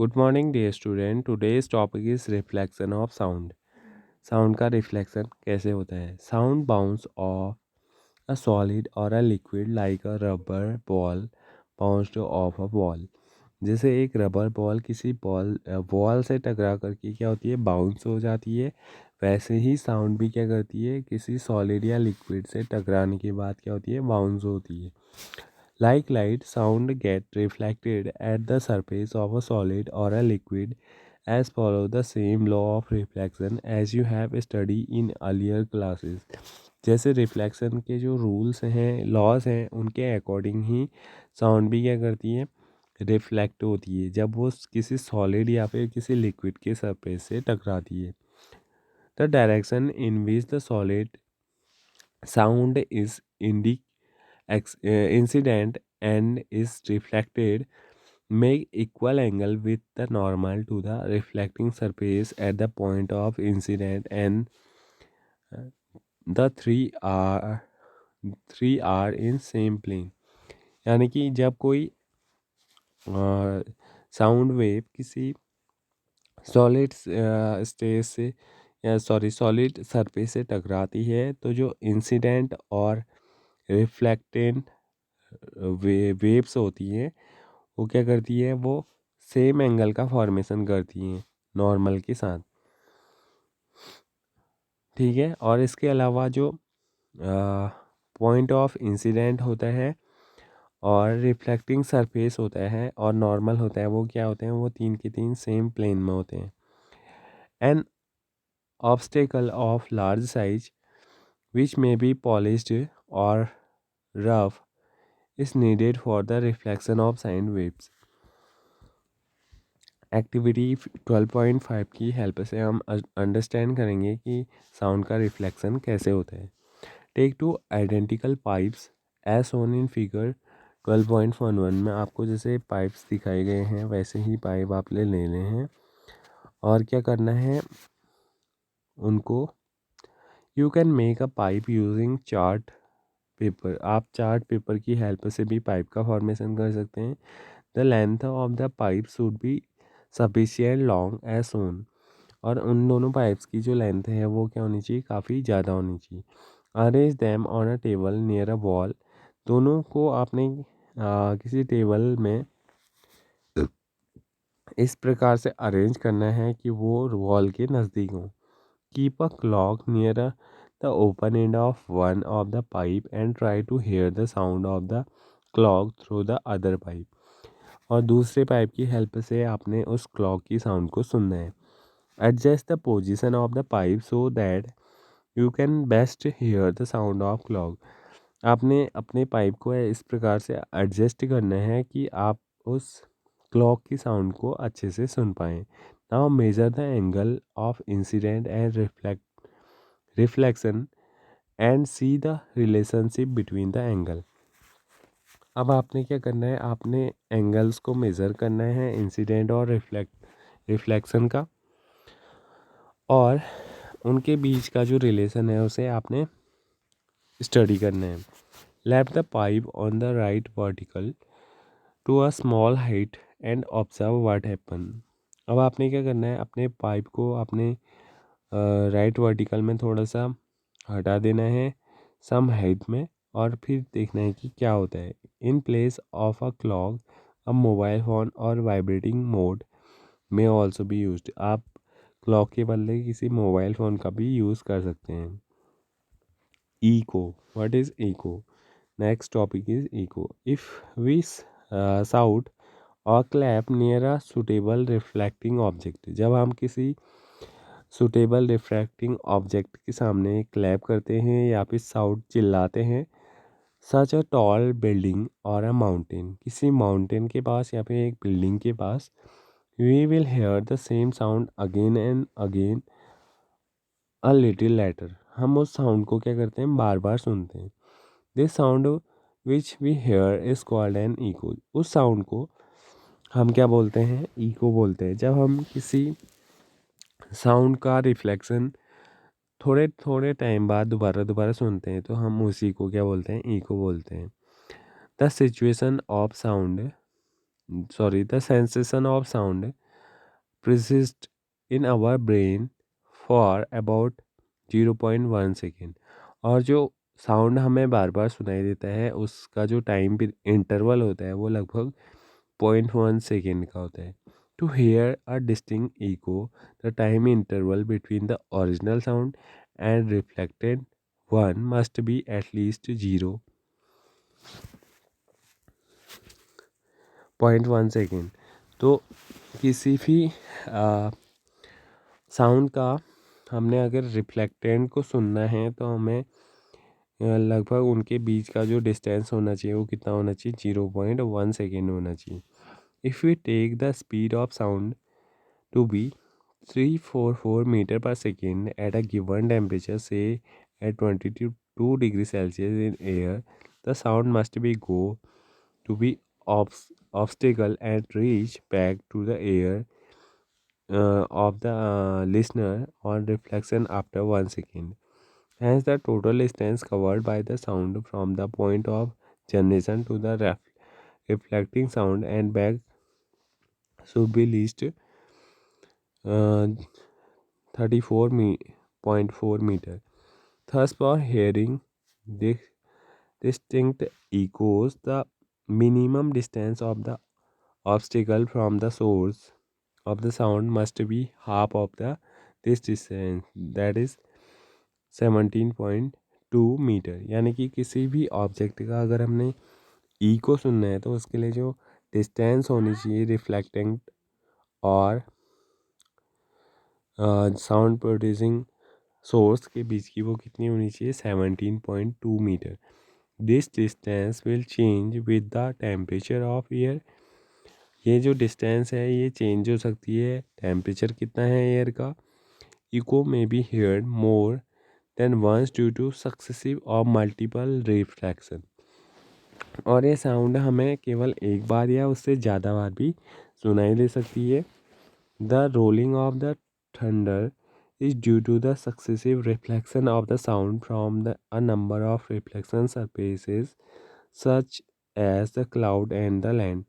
Good morning dear student. Today's topic is reflection of sound. Sound का reflection कैसे होता है। Sound bounce off a solid और a liquid like a rubber ball bounced off a wall. जैसे एक rubber ball किसी wall से टकरा करके क्या होती है, बाउंस हो जाती है, वैसे ही साउंड भी क्या करती है, किसी सॉलिड या लिक्विड से टकराने के बाद क्या होती है, बाउंस होती है। Like light, sound get reflected at the surface of a solid or a liquid as follow the same law of reflection as you have studied in earlier classes। जैसे रिफ्लेक्शन के जो रूल्स हैं, laws हैं, उनके according ही sound भी क्या करती है, रिफ्लेक्ट होती है जब वो किसी सॉलिड या फिर किसी लिक्विड के सरफेस से टकराती है। The direction in which the solid sound is incident and is reflected make equal angle with the normal to the reflecting surface at the point of incident and uh, the three are in same plane। यानी कि जब कोई sound wave किसी solid stage से या solid surface से टकराती है तो जो इंसिडेंट और रिफ्लेक्टेंट वेव्स होती हैं वो क्या करती है, वो सेम एंगल का फॉर्मेशन करती हैं नॉर्मल के साथ। ठीक है। और इसके अलावा जो पॉइंट ऑफ इंसिडेंट होता है और रिफ्लेक्टिंग सरफेस होता है और नॉर्मल होता है, वो क्या होते हैं, वो तीन के तीन सेम प्लेन में होते हैं। N obstacle of large size which में बी पॉलिश्ड और rough is needed for the reflection of sound waves. Activity 12.5 की हेल्प से हम अंडरस्टैंड करेंगे कि साउंड का रिफ्लेक्शन कैसे होता है। Take two identical pipes as shown in figure 12.11 में आपको जैसे पाइप्स दिखाए गए हैं वैसे ही पाइप आप ले लेने हैं और क्या करना है उनको, you can make a pipe using chart paper. आप चार्ट पेपर की हेल्प से भी पाइप का फॉर्मेशन कर सकते हैं। The length of the pipe should be sufficient long as shown. और उन दोनों पाइप्स की जो लेंथ है वो क्या होनी चाहिए, काफ़ी ज़्यादा होनी चाहिए। Arrange them on a table near a wall. दोनों को आपने किसी टेबल में इस प्रकार से अरेंज करना है कि वो वॉल के नज़दीक हो। Keep a clock near the open end of one of the pipe and try to hear the sound of the clock through the other pipe. और दूसरे पाइप की हेल्प से आपने उस क्लॉक की साउंड को सुनना है। Adjust the position of the pipe so that you can best hear the sound of clock. आपने अपने पाइप को इस प्रकार से एडजस्ट करना है कि आप उस क्लॉक की साउंड को अच्छे से सुन पाएँ। Now measure the angle of incident and reflection and see the relationship between the angle. अब आपने क्या करना है, आपने एंगल्स को मेज़र करना है इंसिडेंट और रिफ्लेक्शन का, और उनके बीच का जो रिलेशन है उसे आपने स्टडी करना है। Lap the pipe on the right vertical to a small height and observe what happen. अब आपने क्या करना है, अपने पाइप को अपने राइट वर्टिकल में थोड़ा सा हटा देना है सम हाइट में, और फिर देखना है कि क्या होता है। In place of a clock a mobile phone और वाइब्रेटिंग मोड में ऑल्सो भी यूज्ड। आप क्लॉक के बदले किसी मोबाइल फ़ोन का भी यूज़ कर सकते हैं। Echo, what is echo? Next topic is echo. If we shout और clap near a suitable reflecting object. जब हम किसी सुटेबल रिफ्रैक्टिंग ऑब्जेक्ट के सामने क्लैप करते हैं या फिर साउट चिल्लाते हैं, सच अ टॉल बिल्डिंग और अ माउंटेन, किसी माउंटेन के पास या फिर एक बिल्डिंग के पास, we will hear the same sound again and again a little later. हम उस साउंड को क्या करते हैं, बार बार सुनते हैं। This sound which we hear is called an echo. उस साउंड को हम क्या बोलते हैं, इको बोलते हैं। जब हम किसी साउंड का रिफ्लेक्शन थोड़े थोड़े टाइम बाद दोबारा दोबारा सुनते हैं तो हम उसी को क्या बोलते हैं, इको बोलते हैं। The situation of sound the sensation of sound persist in our brain for about 0.1 second. और जो साउंड हमें बार बार सुनाई देता है उसका जो टाइम इंटरवल होता है वो लगभग 0.1 सेकेंड का होता है। To hear a distinct echo the time interval between the original sound and reflected one must be at least 0.1 second. तो किसी भी साउंड का हमने अगर रिफ्लेक्टेंट को सुनना है तो हमें लगभग उनके बीच का जो डिस्टेंस होना चाहिए वो कितना होना चाहिए, 0.1 सेकेंड होना चाहिए। If we take the speed of sound to be 344 metre per second at a given temperature से at 22 degree Celsius in air, the sound must be go to be obstacle and reach back to the air of the listener on reflection after 1 second. Hence, the total distance covered by the sound from the point of generation to the reflecting sound and back should be least 34.4 meter. Thus, for hearing distinct echoes, the minimum distance of the obstacle from the source of the sound must be half of this distance, that is 17.2 metre. यानी कि किसी भी object का अगर हमने ई को सुनना है तो उसके लिए जो डिस्टेंस होनी चाहिए रिफ्लेक्टिंग और साउंड प्रोड्यूसिंग सोर्स के बीच की वो कितनी होनी चाहिए, 17.2 metre. This distance will change with the temperature of air. ये जो डिस्टेंस है ये चेंज हो सकती है, टेम्परेचर कितना है एयर का। इको में be heard more than once due to successive और मल्टीपल रिफ्लेक्शन। और ये साउंड हमें केवल एक बार या उससे ज़्यादा बार भी सुनाई दे सकती है। The rolling of the thunder is due to the successive reflection of the sound from a number of reflection surfaces such as the cloud and the land.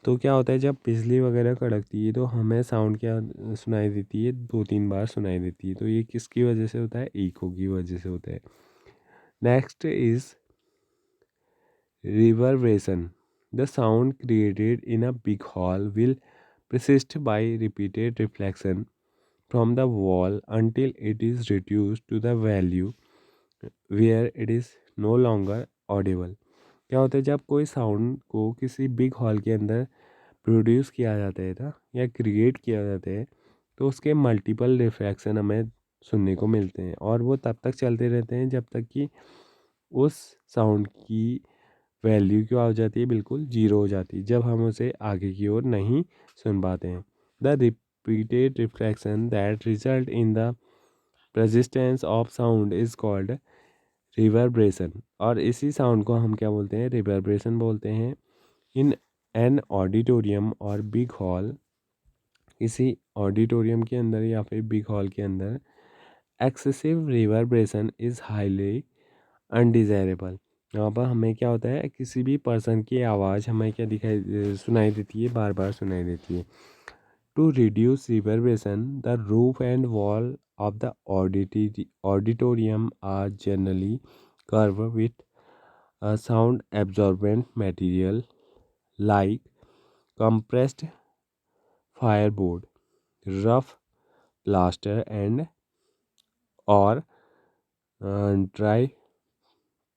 तो क्या होता है जब बिजली वगैरह कड़कती है तो हमें साउंड क्या सुनाई देती है, 2-3 बार सुनाई देती है। तो ये किसकी वजह से होता है, इको की वजह से होता है। Next is reverberation. The sound created in a big hall will persist by repeated reflection from the wall until it is reduced to the value where it is no longer audible. क्या होता है जब कोई sound को किसी big hall के अंदर produce किया जाता है था या क्रिएट किया जाता है तो उसके मल्टीपल रिफ्रैक्शन हमें सुनने को मिलते हैं और वो तब तक चलते रहते हैं जब तक कि उस साउंड की वैल्यू क्या हो जाती है, बिल्कुल जीरो हो जाती है, जब हम उसे आगे की ओर नहीं सुन पाते हैं। The repeated refraction that result in the persistence of sound is called reverberation. और इसी साउंड को हम क्या बोलते हैं, रिवर्बरेशन बोलते हैं। इन एन ऑडिटोरियम और बिग हॉल, किसी ऑडिटोरियम के अंदर या फिर बिग हॉल के अंदर excessive reverberation is highly undesirable. यहाँ पर हमें क्या होता है, किसी भी पर्सन की आवाज़ हमें क्या दिखाई सुनाई देती है, बार बार सुनाई देती है। To reduce reverberation the roof and wall of the auditorium are generally curve with sound absorbent material like compressed fireboard, rough plaster and और ड्राई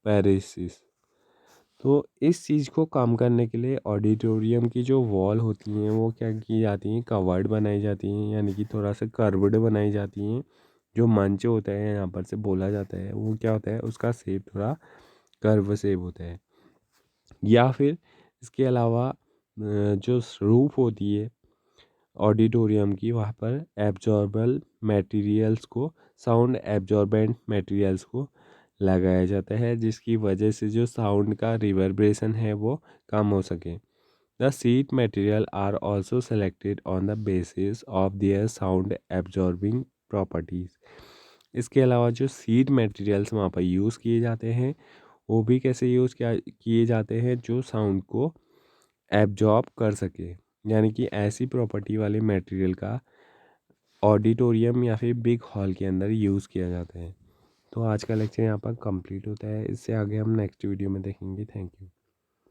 पैरिसिस। तो इस चीज़ को कम करने के लिए ऑडिटोरियम की जो वॉल होती हैं वो क्या की जाती हैं, कवर्ड बनाई जाती हैं, यानी कि थोड़ा सा कर्व्ड बनाई जाती हैं। जो मंच होता है यहाँ पर से बोला जाता है वो क्या होता है, उसका शेप थोड़ा कर्व शेप होता है। या फिर इसके अलावा जो रूफ होती है ऑडिटोरियम की, वहाँ पर एब्जॉर्बल मटेरियल्स को, साउंड एब्जॉर्बेंट मटेरियल्स को लगाया जाता है जिसकी वजह से जो साउंड का रिवर्बरेशन है वो कम हो सके। The seat material are also selected on the basis of their sound absorbing properties. इसके अलावा जो सीट मटेरियल्स वहाँ पर यूज़ किए जाते हैं वो भी कैसे यूज़ किए जाते हैं, जो साउंड को एब्जॉर्ब कर सके। यानी कि ऐसी प्रॉपर्टी वाले मटेरियल का ऑडिटोरियम या फिर बिग हॉल के अंदर यूज़ किया जाता है। तो आज का लेक्चर यहाँ पर कंप्लीट होता है। इससे आगे हम नेक्स्ट वीडियो में देखेंगे। Thank you.